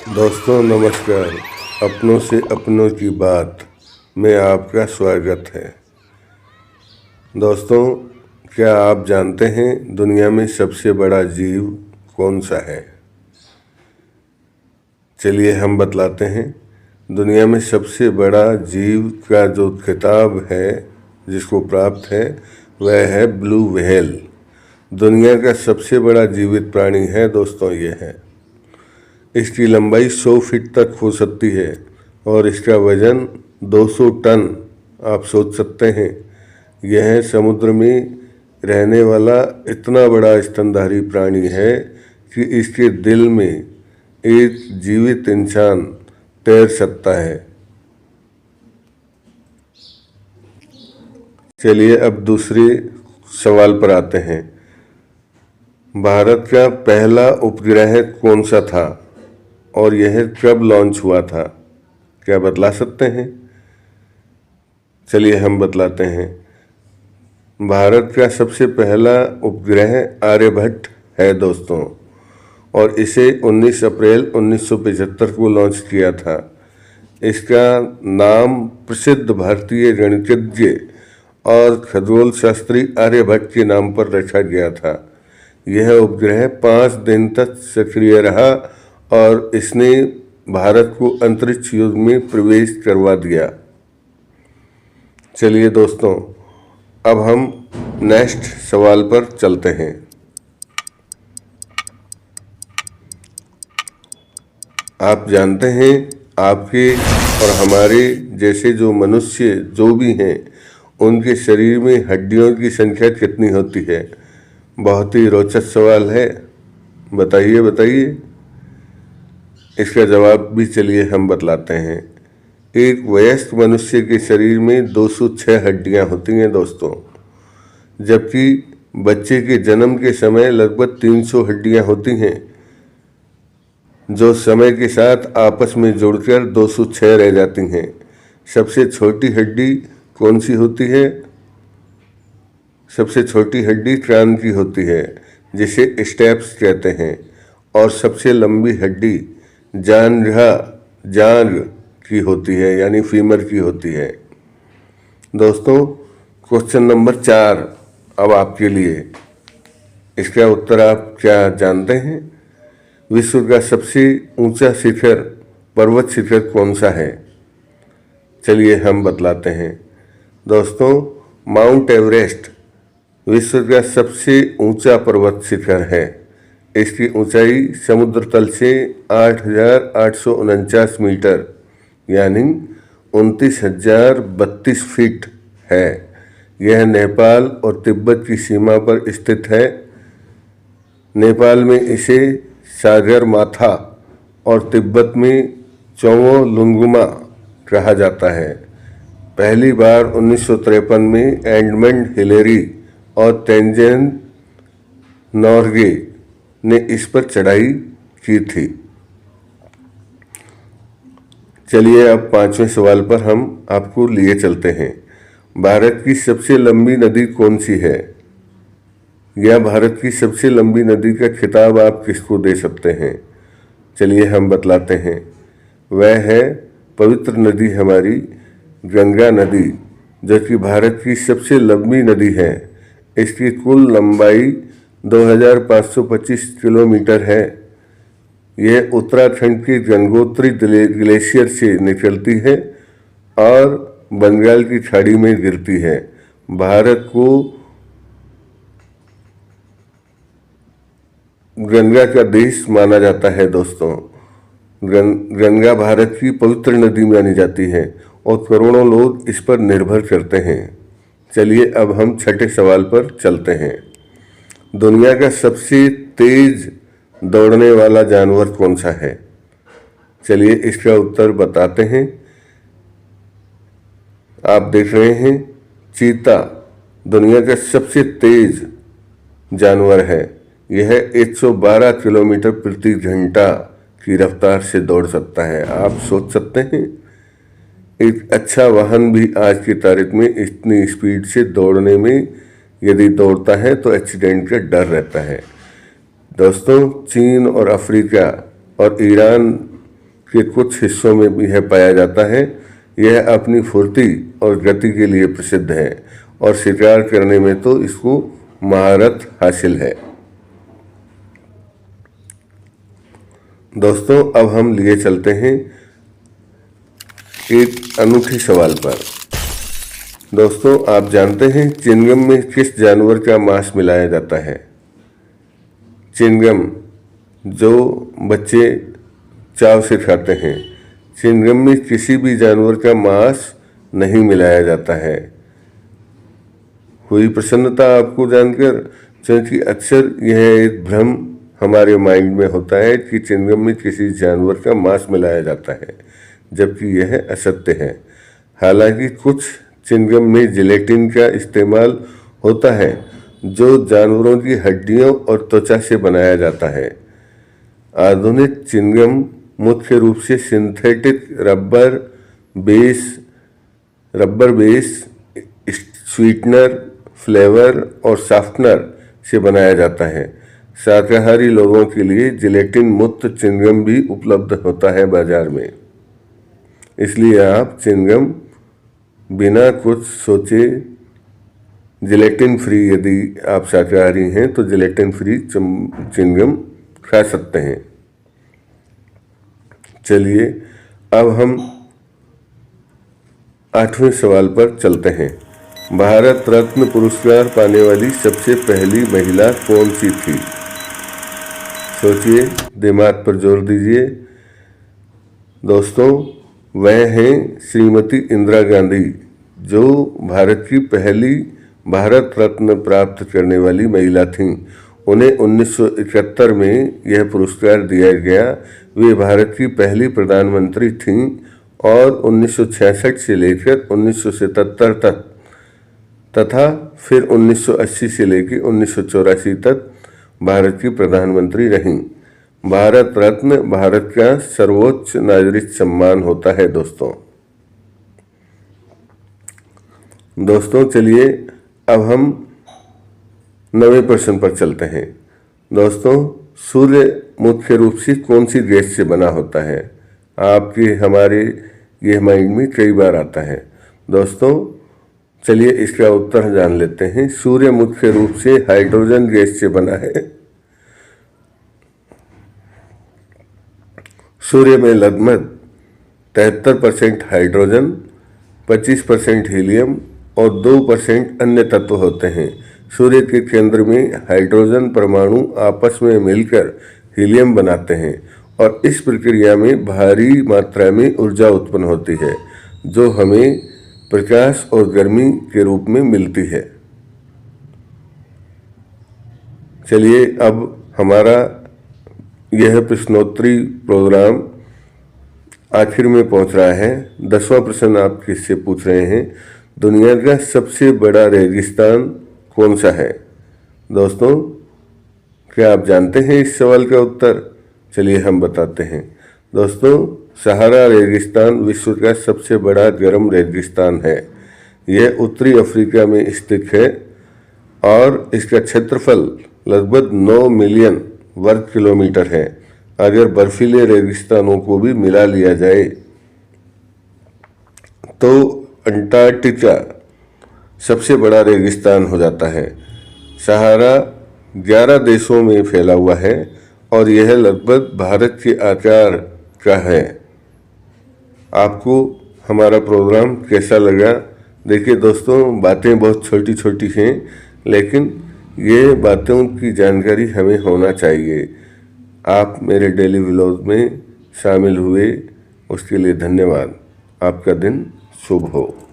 दोस्तों नमस्कार। अपनों से अपनों की बात में आपका स्वागत है। दोस्तों, क्या आप जानते हैं दुनिया में सबसे बड़ा जीव कौन सा है? चलिए हम बतलाते हैं। दुनिया में सबसे बड़ा जीव का जो खिताब है, जिसको प्राप्त है, वह है ब्लू व्हेल। दुनिया का सबसे बड़ा जीवित प्राणी है दोस्तों, ये है। इसकी लंबाई 100 फीट तक हो सकती है और इसका वजन 200 टन। आप सोच सकते हैं, यह समुद्र में रहने वाला इतना बड़ा स्तनधारी प्राणी है कि इसके दिल में एक जीवित इंसान तैर सकता है। चलिए अब दूसरे सवाल पर आते हैं। भारत का पहला उपग्रह कौन सा था और यह कब लॉन्च हुआ था? क्या बतला सकते हैं? चलिए हम बतलाते हैं। भारत का सबसे पहला उपग्रह आर्यभट्ट है दोस्तों, और इसे 19 अप्रैल 1975 को लॉन्च किया था। इसका नाम प्रसिद्ध भारतीय गणितज्ञ और खगोल शास्त्री आर्यभट्ट के नाम पर रखा गया था। यह उपग्रह 5 दिन तक सक्रिय रहा और इसने भारत को अंतरिक्ष युग में प्रवेश करवा दिया। चलिए दोस्तों, अब हम नेक्स्ट सवाल पर चलते हैं। आप जानते हैं आपके और हमारे जैसे जो मनुष्य जो भी हैं, उनके शरीर में हड्डियों की संख्या कितनी होती है? बहुत ही रोचक सवाल है। बताइए बताइए। इसका जवाब भी चलिए हम बतलाते हैं। एक वयस्क मनुष्य के शरीर में 206 हड्डियां होती हैं दोस्तों, जबकि बच्चे के जन्म के समय लगभग 300 हड्डियां होती हैं, जो समय के साथ आपस में जुड़कर 206 रह जाती हैं। सबसे छोटी हड्डी कौन सी होती है? सबसे छोटी हड्डी कान की होती है, जिसे स्टेप्स कहते हैं, और सबसे लंबी हड्डी जांघ की होती है, यानी फीमर की होती है। दोस्तों, क्वेश्चन नंबर 4 अब आपके लिए। इसका उत्तर आप क्या जानते हैं? विश्व का सबसे ऊंचा शिखर, पर्वत शिखर कौन सा है? चलिए हम बतलाते हैं। दोस्तों, माउंट एवरेस्ट विश्व का सबसे ऊंचा पर्वत शिखर है। इसकी ऊंचाई समुद्र तल से 8,849 मीटर यानी 29,032 फीट है। यह नेपाल और तिब्बत की सीमा पर स्थित है। नेपाल में इसे सागर माथा और तिब्बत में चौवो लुंगुमा कहा जाता है। पहली बार 1953 में एडमंड हिलेरी और तेंजिन नोर्गे ने इस पर चढ़ाई की थी। चलिए अब 5वें सवाल पर हम आपको लिए चलते हैं। भारत की सबसे लंबी नदी कौन सी है? या भारत की सबसे लंबी नदी का खिताब आप किसको दे सकते हैं? चलिए हम बतलाते हैं। वह है पवित्र नदी हमारी गंगा नदी, जो कि भारत की सबसे लंबी नदी है। इसकी कुल लंबाई 2,525 किलोमीटर है। यह उत्तराखंड के गंगोत्री ग्लेशियर से निकलती है और बंगाल की खाड़ी में गिरती है। भारत को गंगा का देश माना जाता है दोस्तों। गंगा भारत की पवित्र नदी मानी जाती है और करोड़ों लोग इस पर निर्भर करते हैं। चलिए अब हम 6ठे सवाल पर चलते हैं। दुनिया का सबसे तेज दौड़ने वाला जानवर कौन सा है? चलिए इसका उत्तर बताते हैं। आप देख रहे हैं, चीता दुनिया का सबसे तेज जानवर है। यह 112 किलोमीटर प्रति घंटा की रफ्तार से दौड़ सकता है। आप सोच सकते हैं, एक अच्छा वाहन भी आज की तारीख में इतनी स्पीड से दौड़ने में यदि दौड़ता है तो एक्सीडेंट का डर रहता है। दोस्तों, चीन और अफ्रीका और ईरान के कुछ हिस्सों में भी यह पाया जाता है। यह अपनी फुर्ती और गति के लिए प्रसिद्ध है और शिकार करने में तो इसको महारत हासिल है। दोस्तों अब हम लिए चलते हैं एक अनूठे सवाल पर। दोस्तों आप जानते हैं चिंगम में किस जानवर का मांस मिलाया जाता है? चिंगम जो बच्चे चाव से खाते हैं, चिंगम में किसी भी जानवर का मांस नहीं मिलाया जाता है। हुई प्रसन्नता आपको जानकर, क्योंकि अक्सर यह एक भ्रम हमारे माइंड में होता है कि चिंगम में किसी जानवर का मांस मिलाया जाता है, जबकि यह असत्य है। हालांकि कुछ चिंगम में जिलेटिन का इस्तेमाल होता है जो जानवरों की हड्डियों और त्वचा से बनाया जाता है। आधुनिक चिंगम मुख्य रूप से synthetic rubber base sweetener, flavour और सॉफ्टनर से बनाया जाता है। शाकाहारी लोगों के लिए जिलेटिन मुक्त चिंगम भी उपलब्ध होता है बाजार में, इसलिए आप चिंगम बिना कुछ सोचे जिलेटिन फ्री, यदि आप शाकाहारी हैं तो जिलेटिन फ्री चिंगम खा सकते हैं। चलिए अब हम 8वें सवाल पर चलते हैं। भारत रत्न पुरस्कार पाने वाली सबसे पहली महिला कौन सी थी? सोचिए, दिमाग पर जोर दीजिए। दोस्तों वह हैं श्रीमती इंदिरा गांधी, जो भारत की पहली भारत रत्न प्राप्त करने वाली महिला थीं। उन्हें 1971 में यह पुरस्कार दिया गया। वे भारत की पहली प्रधानमंत्री थीं और 1966 से लेकर 1977 तक तथा फिर 1980 से लेकर 1984 तक भारत की प्रधानमंत्री रहीं। भारत रत्न भारत का सर्वोच्च नागरिक सम्मान होता है। दोस्तों चलिए अब हम 9वें प्रश्न पर चलते हैं। दोस्तों सूर्य मुख्य रूप से कौन सी गैस से बना होता है? आपके हमारे ये माइंड में कई बार आता है। दोस्तों चलिए इसका उत्तर जान लेते हैं। सूर्य मुख्य रूप से हाइड्रोजन गैस से बना है। सूर्य में लगभग 73% हाइड्रोजन, 25% हीलियम और 2% अन्य तत्व होते हैं। सूर्य के केंद्र में हाइड्रोजन परमाणु आपस में मिलकर हीलियम बनाते हैं और इस प्रक्रिया में भारी मात्रा में ऊर्जा उत्पन्न होती है, जो हमें प्रकाश और गर्मी के रूप में मिलती है। चलिए अब हमारा यह प्रश्नोत्तरी प्रोग्राम आखिर में पहुंच रहा है। 10वां प्रश्न आप किससे पूछ रहे हैं? दुनिया का सबसे बड़ा रेगिस्तान कौन सा है? दोस्तों क्या आप जानते हैं इस सवाल का उत्तर? चलिए हम बताते हैं। दोस्तों सहारा रेगिस्तान विश्व का सबसे बड़ा गर्म रेगिस्तान है। यह उत्तरी अफ्रीका में स्थित है और इसका क्षेत्रफल लगभग 9 मिलियन वर्ग किलोमीटर है। अगर बर्फीले रेगिस्तानों को भी मिला लिया जाए तो अंटार्कटिका सबसे बड़ा रेगिस्तान हो जाता है। सहारा 11 देशों में फैला हुआ है और यह लगभग भारत के आकार का है। आपको हमारा प्रोग्राम कैसा लगा? देखिए दोस्तों, बातें बहुत छोटी छोटी हैं, लेकिन ये बातों की जानकारी हमें होना चाहिए। आप मेरे डेली व्लॉग में शामिल हुए उसके लिए धन्यवाद। आपका दिन शुभ हो।